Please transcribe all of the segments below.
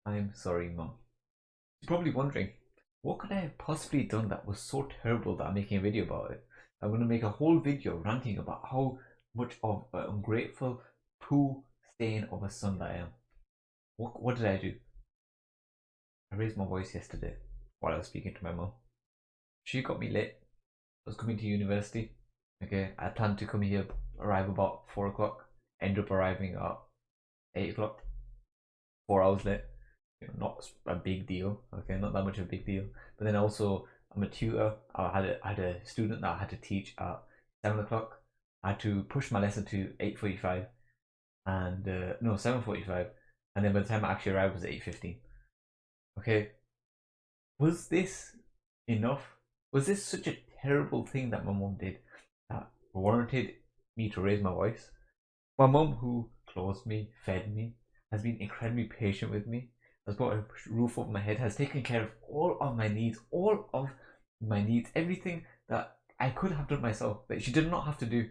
I'm sorry, Mom. You're probably wondering, what could I have possibly done that was so terrible that I'm making a video about it? I'm going to make a whole video ranting about how much of an ungrateful, poo stain of a son that I am. What did I do? I raised my voice yesterday while I was speaking to my mom. She got me late. I was coming to university. Okay, I planned to come here, arrive about 4 o'clock. End up arriving at 8 o'clock. 4 hours late. Not a big deal. Okay, not that much of a big deal. But then also, I'm a tutor. I had a student that I had to teach at 7 o'clock. I had to push my lesson to 8:45, and no, 7:45. And then by the time I actually arrived, it was 8:15. Okay, was this enough? Was this such a terrible thing that my mom did that warranted me to raise my voice? My mom, who clothed me, fed me, has been incredibly patient with me, has got a roof over my head, has taken care of all of my needs, everything that I could have done myself, that she did not have to do.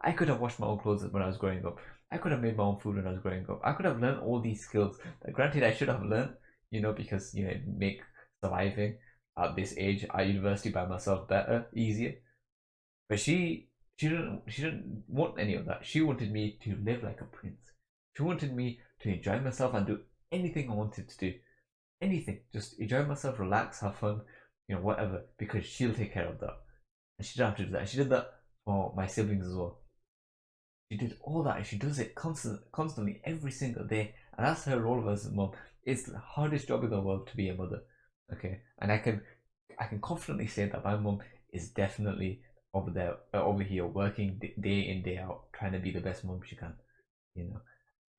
I could have washed my own clothes when I was growing up. I could have made my own food when I was growing up. I could have learned all these skills that, granted, I should have learned, because it make surviving at this age at university by myself better, easier. But she didn't want any of that. She wanted me to live like a prince. She wanted me to enjoy myself and do anything I wanted to do. Anything. Just enjoy myself, relax, have fun, whatever. Because she'll take care of that. And she didn't have to do that. And she did that for my siblings as well. She did all that and she does it constantly every single day. And that's her role as a mom. It's the hardest job in the world to be a mother. Okay. And I can confidently say that my mom is definitely over here working day in day out, trying to be the best mom she can,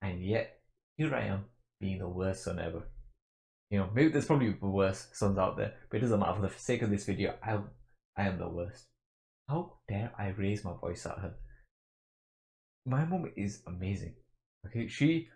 and yet here I am being the worst son ever. Maybe there's probably worse sons out there, but it doesn't matter. For the sake of this video, I am the worst. How dare I raise my voice at her? My mom is amazing. Okay, she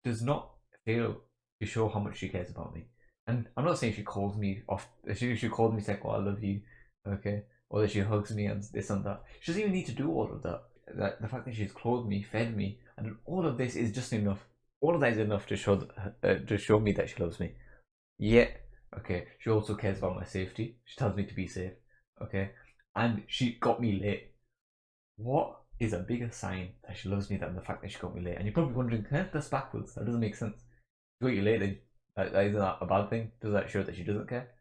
does not fail to show how much she cares about me. And I'm not saying she calls me off. She called me saying, "Oh, I love you," okay, or that she hugs me and this and that. She doesn't even need to do all of that. The fact that she's clothed me, fed me, and all of this is just enough. All of that is enough to show me that she loves me. Yet, okay, she also cares about my safety. She tells me to be safe. Okay, and she got me late. What is a bigger sign that she loves me than the fact that she got me late? And you're probably wondering, that's backwards. That doesn't make sense. She got you late, then that isn't that a bad thing? Does that show that she doesn't care?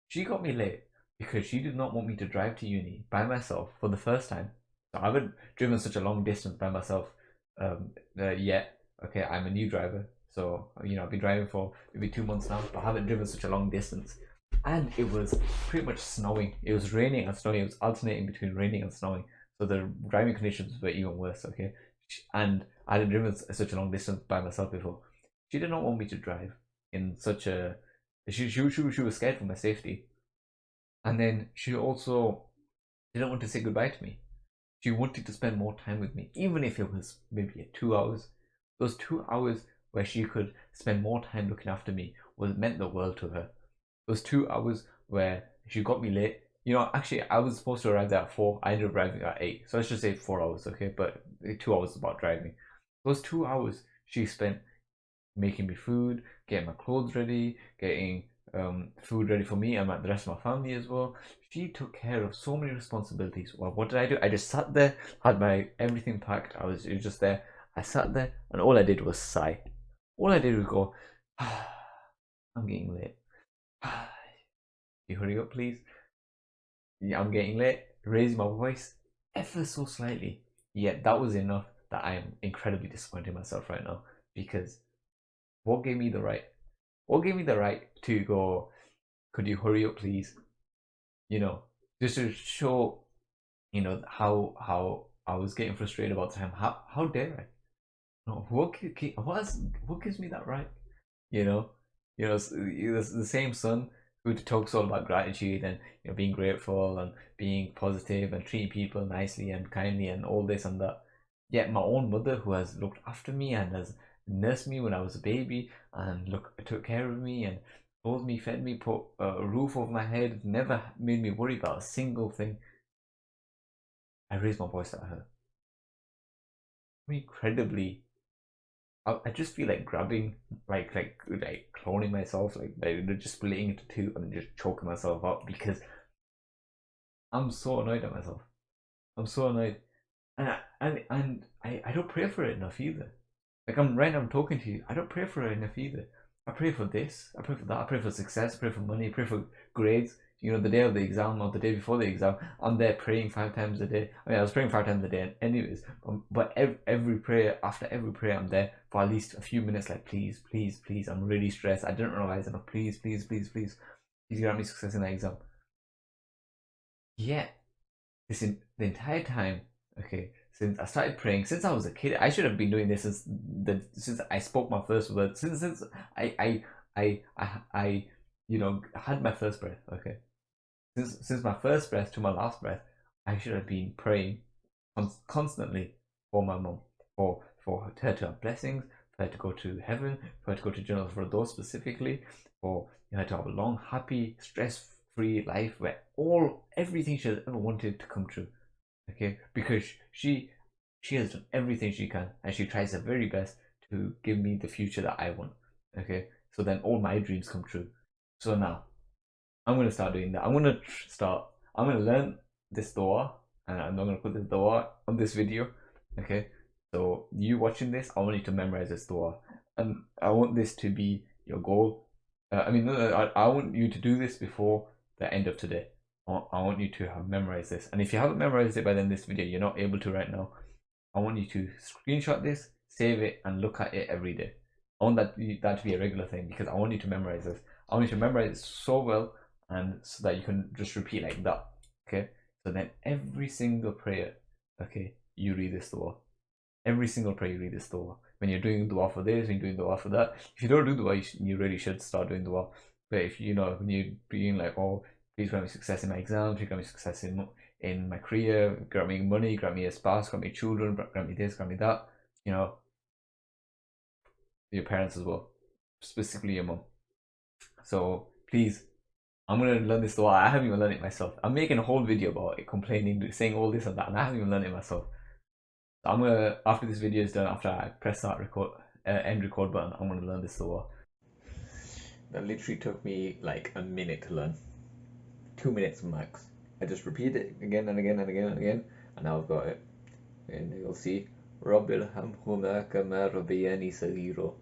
She got me late because she did not want me to drive to uni by myself for the first time. So I haven't driven such a long distance by myself yet. Okay, I'm a new driver. So, I've been driving for maybe 2 months now, but I haven't driven such a long distance. And it was pretty much snowing. It was raining and snowing. It was alternating between raining and snowing. So the driving conditions were even worse, okay? And I hadn't driven such a long distance by myself before. She did not want me to drive in such a. She was scared for my safety. And then she also didn't want to say goodbye to me. She wanted to spend more time with me, even if it was maybe 2 hours. Those 2 hours where she could spend more time looking after me meant the world to her. Those 2 hours where she got me late. Actually, I was supposed to arrive there at 4. I ended up arriving at 8. So let's just say 4 hours, okay? But 2 hours about driving. Those 2 hours she spent making me food, getting my clothes ready, getting food ready for me and the rest of my family as well. She took care of so many responsibilities. Well, what did I do? I just sat there, had my everything packed. It was just there. I sat there, and all I did was sigh. All I did was go, I'm getting late. You hurry up, please. Yeah, I'm getting late. Raise my voice ever so slightly. Yet that was enough that I am incredibly disappointed in myself right now, because what gave me the right? What gave me the right to go, could you hurry up, please? Just to show, how I was getting frustrated about time. How dare I? No, what gives me that right? You know, the same son who talks all about gratitude and being grateful and being positive and treating people nicely and kindly and all this and that. Yet my own mother, who has looked after me and has nursed me when I was a baby and took care of me and clothed me, fed me, put a roof over my head, never made me worry about a single thing. I raised my voice at her. I'm incredibly I just feel like grabbing, like cloning myself, like just splitting into two and just choking myself out because I'm so annoyed at myself. I'm so annoyed, and I don't pray for it enough either. Like I'm talking to you. I don't pray for it enough either. I pray for this. I pray for that. I pray for success. I pray for money. I pray for grades. You know, the day of the exam or the day before the exam, I'm there praying 5 times a day. I mean, I was praying 5 times a day, anyways. But every prayer, after every prayer, I'm there for at least a few minutes. Like, please, please, please. I'm really stressed. I didn't realize enough. Please, please, please, please. Please grant me success in that exam. Yeah, the entire time, okay, since I started praying, since I was a kid, I should have been doing this since I spoke my first words, since I I I had my first breath, okay, since my first breath to my last breath, I should have been praying constantly for my mom, for her to have blessings, for her to go to heaven, for her to go to Jannah for those specifically, for her to have a long, happy, stress-free life where everything she has ever wanted to come true. Okay, because she has done everything she can, and she tries her very best to give me the future that I want. Okay, so then all my dreams come true. So now I'm gonna start doing that. I'm gonna learn this dua, and I'm not gonna put this dua on this video. Okay, so you watching this, I want you to memorize this dua, and I want this to be your goal. I want you to do this before the end of today. I want you to have memorized this, and if you haven't memorized it by the end of this video, you're not able to right now. I want you to screenshot this, save it, and look at it every day. I want that to be a regular thing because I want you to memorize this. I want you to memorize it so well, and so that you can just repeat like that. Okay. So then every single prayer, okay, you read this dua. Every single prayer you read this dua. When you're doing dua for this, when you're doing dua for that. If you don't do dua, you really should start doing dua. But if when you're being like, oh, please grant me success in my exams, please grant me success in my career, grant me money, grant me a spouse, grant me children, grant me this, grant me that. Your parents as well, specifically your mom. So please, I'm gonna learn this dua. I haven't even learned it myself. I'm making a whole video about it, complaining, saying all this and that, and I haven't even learned it myself. So I'm gonna, after this video is done, after I press that end record button, I'm gonna learn this dua. That literally took me like a minute to learn. 2 minutes max. I just repeat it again and again and again and again, and now I've got it. And you'll see, Rabbil hamhuma kama rabbayani saghiro.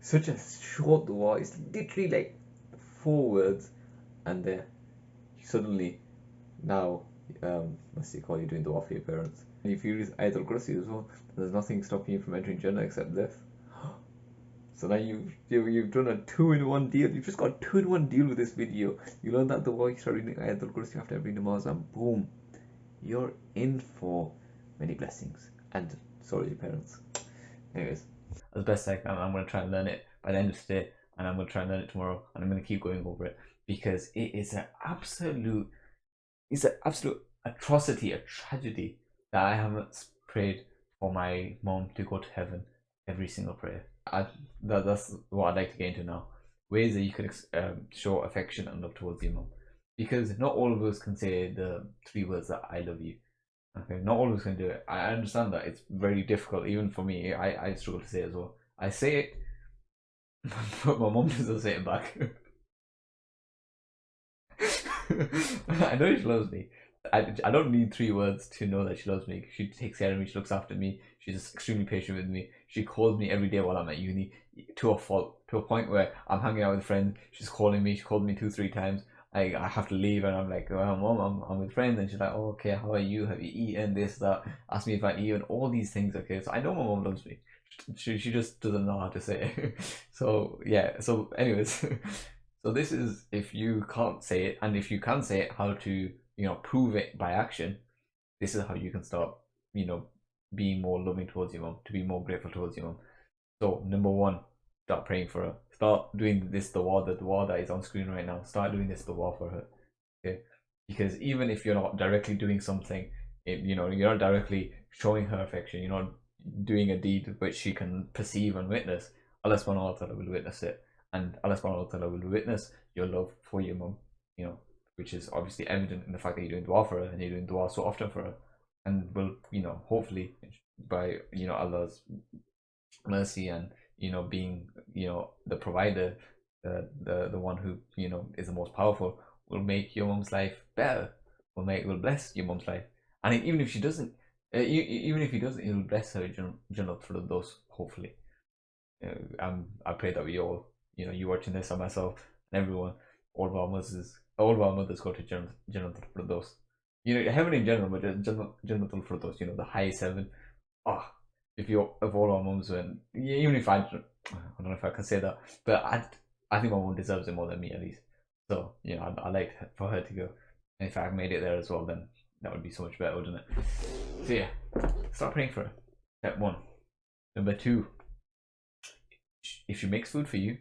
Such a short dua. It's literally like 4 words, and suddenly now, what's it called? You're doing dua for your parents. And if you use Ayatul Kursi as well, there's nothing stopping you from entering Jannah except death. So now you've done a 2-in-1 deal. You've just got a 2-in-1 deal with this video. You learn that dua, you start reading Ayatul Kursi after every namaz, and boom, you're in for many blessings. And so are your parents. Anyways, as best I can, I'm going to try and learn it by the end of today, and I'm going to try and learn it tomorrow, and I'm going to keep going over it because it's an absolute atrocity, a tragedy that I haven't prayed for my mom to go to heaven every single prayer. That's what I'd like to get into now. Ways that you could show affection and love towards your mom, because not all of us can say the 3 words that I love you. Okay, not all of us can do it. I understand that it's very difficult, even for me. I struggle to say it as well. I say it, but my mom doesn't say it back. I know she loves me. I don't need 3 words to know that she loves me. She takes care of me. She looks after me. She's just extremely patient with me. She calls me every day while I'm at uni, to a fault, to a point where I'm hanging out with friends. She's calling me. She called me 2-3 times. I have to leave, and I'm like, well, mom, I'm with friends, and she's like, oh, okay, how are you? Have you eaten this, that? Ask me if I eat, and all these things. Okay, so I know my mom loves me. She just doesn't know how to say it. So yeah. So anyways, so this is if you can't say it, and if you can say it, how to prove it by action. This is how you can start being more loving towards your mom, to be more grateful towards your mom. So number 1, start praying for her. Start doing this dua, the dua that is on screen right now. Start doing this dua for her. Okay, because even if you're not directly doing something, you're not directly showing her affection, you're not doing a deed which she can perceive and witness, Allah subhanahu wa ta'ala will witness it, and Allah subhanahu wa ta'ala will witness your love for your mom, which is obviously evident in the fact that you're doing dua for her, and you're doing dua so often for her, and will hopefully by Allah's mercy and being the provider, the one who is the most powerful, will make your mom's life better, will bless your mom's life. And even if she doesn't, even if he doesn't, he will bless her Jannah through those, hopefully. I pray that we all, you watching this and myself and everyone, all of our mothers go to Jannah for those, heaven in general, but Jannah for those, the highest heaven. Oh, if all our mums went, even if I don't know if I can say that, but I think my mom deserves it more than me, at least. So I like for her to go, and if I made it there as well, then that would be so much better, wouldn't it? So yeah, start praying for her. Step one. Number two, if she makes food for you,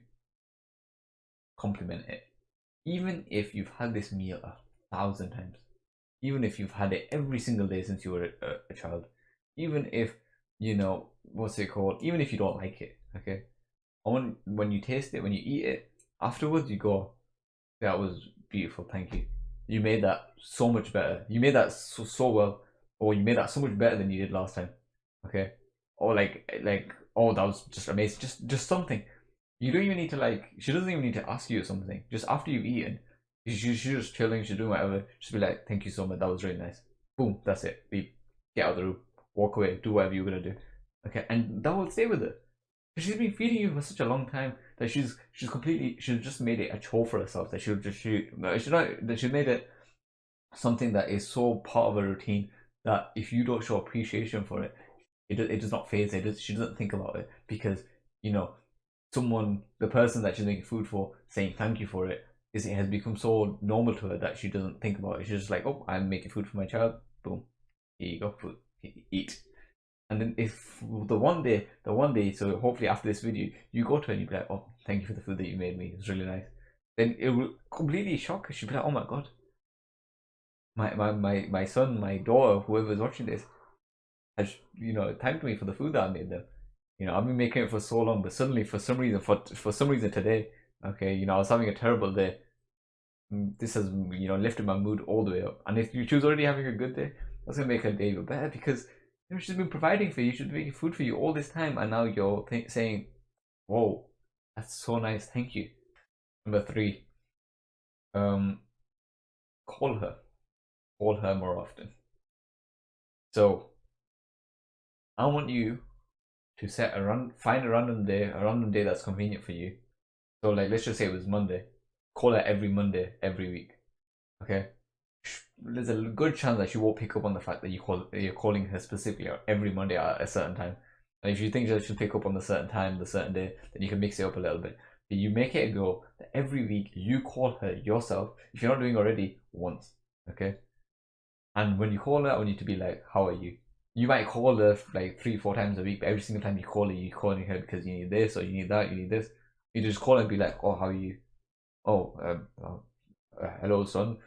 compliment it. Even if you've had this meal 1,000 times, even if you've had it every single day since you were a child, even if what's it called, even if you don't like it, okay, when you taste it, when you eat it, afterwards you go, that was beautiful, thank you, you made that so much better, you made that so well, or you made that so much better than you did last time, okay, or like oh, that was just amazing, just something. You don't even need to, she doesn't even need to ask you something. Just after you've eaten, she's just chilling, she's doing whatever. Just be like, thank you so much, that was really nice. Boom, that's it. Leave. Get out of the room. Walk away. Do whatever you're gonna do. Okay, and that will stay with her. She's been feeding you for such a long time that she's just made it a chore for herself. That she made it something that is so part of her routine that if you don't show appreciation for it, it does not phase her. She doesn't think about it because you know the person that she's making food for, saying thank you for it, it has become so normal to her that she doesn't think about it. She's just like, oh, I'm making food for my child. Boom, here you go, food, eat. And then if the one day, so hopefully after this video, you go to her and you be like, oh, thank you for the food that you made me. It was really nice. Then it will completely shock her. She'll be like, oh my god, my son, my daughter, whoever's watching this, has thanked me for the food that I made them. I've been making it for so long, but suddenly for some reason today, okay, I was having a terrible day. This has lifted my mood all the way up. And if she was already having a good day, that's gonna make her day even better because she's been providing for you, she's been making food for you all this time, and now you're saying, "Whoa, that's so nice, thank you." Number three, um, call her, more often. So I want you to find a random day that's convenient for you. So let's just say it was Monday. Call her every Monday, every week. Okay? There's a good chance that she won't pick up on the fact that you're calling her specifically every Monday at a certain time. And if you think that she'll pick up on the certain time, the certain day, then you can mix it up a little bit. But you make it a goal that every week you call her yourself, if you're not doing already, once. Okay? And when you call her, I want you to be like, how are you? You might call her like 3-4 times a week, but every single time you call her, you're calling her because you need this or you need that, you need this. You just call her and be like, oh, how are you? Oh, hello, son.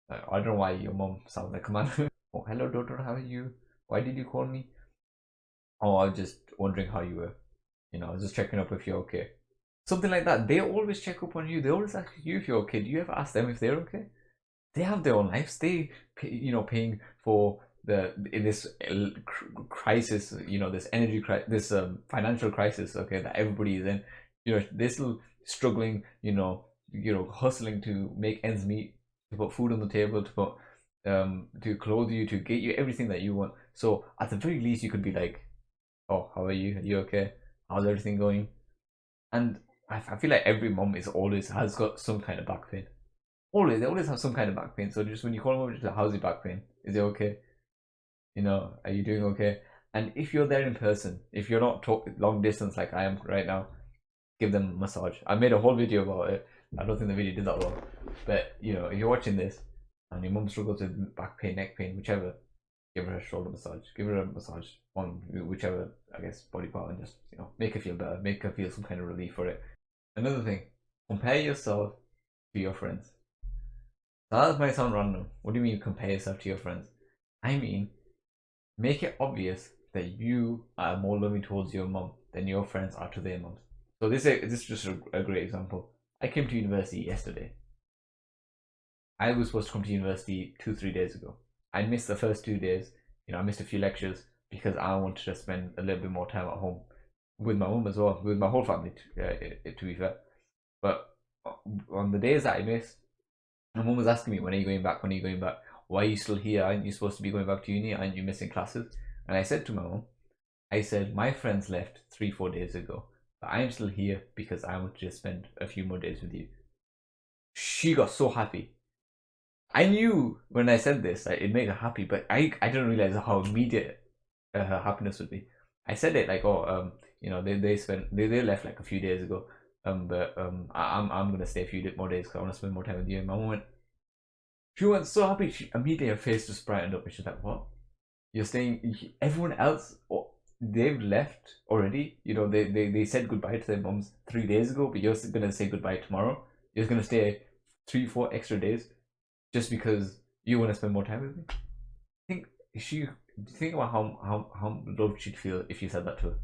I don't know why your mom sounds like a man. Oh, hello, daughter. How are you? Why did you call me? Oh, I was just wondering how you were. I was just checking up if you're okay. Something like that. They always check up on you. They always ask you if you're okay. Do you ever ask them if they're okay? They have their own lives. They, paying for in this crisis. This energy crisis, this financial crisis. Okay, that everybody is in. They're still struggling. Hustling to make ends meet, to put food on the table, to clothe you, to get you everything that you want. So at the very least, you could be like, "Oh, how are you? Are you okay? How's everything going?" And I feel like every mom has got some kind of back pain. They always have some kind of back pain. So just when you call them over, just like, how's your back pain? Is it okay? Are you doing okay? And if you're there in person, if you're not long distance like I am right now, give them a massage. I made a whole video about it. I don't think the video did that well. But if you're watching this and your mum struggles with back pain, neck pain, whichever, give her a shoulder massage. Give her a massage on whichever, I guess, body part, and just make her feel better, make her feel some kind of relief for it. Another thing, compare yourself to your friends. That might sound random. What do you mean compare yourself to your friends? I mean, make it obvious that you are more loving towards your mom than your friends are to their moms. So this is just a great example. I came to university yesterday. I was supposed to come to university 2-3 days ago. I missed the first 2 days. I missed a few lectures because I wanted to spend a little bit more time at home with my mum as well, with my whole family, to be fair. But on the days that I missed, my mum was asking me, when are you going back? When are you going back? Why are you still here? Aren't you supposed to be going back to uni? Aren't you missing classes? And I said to my mum, I said, my friends left 3-4 days ago, but I'm still here because I want to just spend a few more days with you. She got so happy. I knew when I said this that it made her happy, but I didn't realize how immediate her happiness would be. I said it like, oh, they left like a few days ago, but I'm gonna stay a few more days because I want to spend more time with you. And my mom went, she went so happy. She immediately, her face just brightened up, and she's like, what? You're staying? Everyone else, oh, they've left already. You know, they said goodbye to their moms 3 days ago, but you're gonna say goodbye tomorrow. You're gonna stay 3-4 extra days just because you want to spend more time with me. Think she think about how loved she'd feel if you said that to her.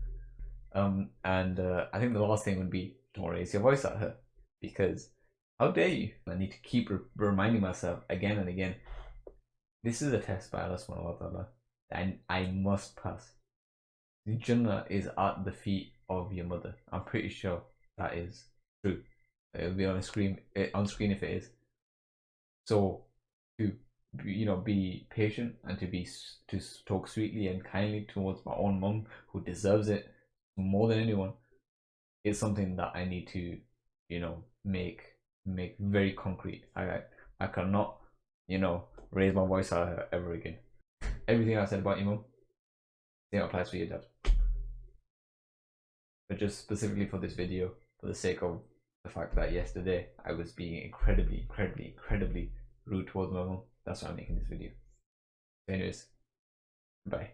And I think the last thing would be, don't raise your voice at her, because how dare you? I need to keep reminding myself again and again. This is a test by Allah subhanahu wa ta'ala, and I must pass. Jannah is at the feet of your mother. I'm pretty sure that is true. It'll be on screen if it is. So to be patient and to talk sweetly and kindly towards my own mum, who deserves it more than anyone, is something that I need to make very concrete. I cannot raise my voice at her ever again. Everything I said about your mum, same applies for your dad. But just specifically for this video, for the sake of the fact that yesterday I was being incredibly rude towards my mum, that's why I'm making this video. Anyways, bye.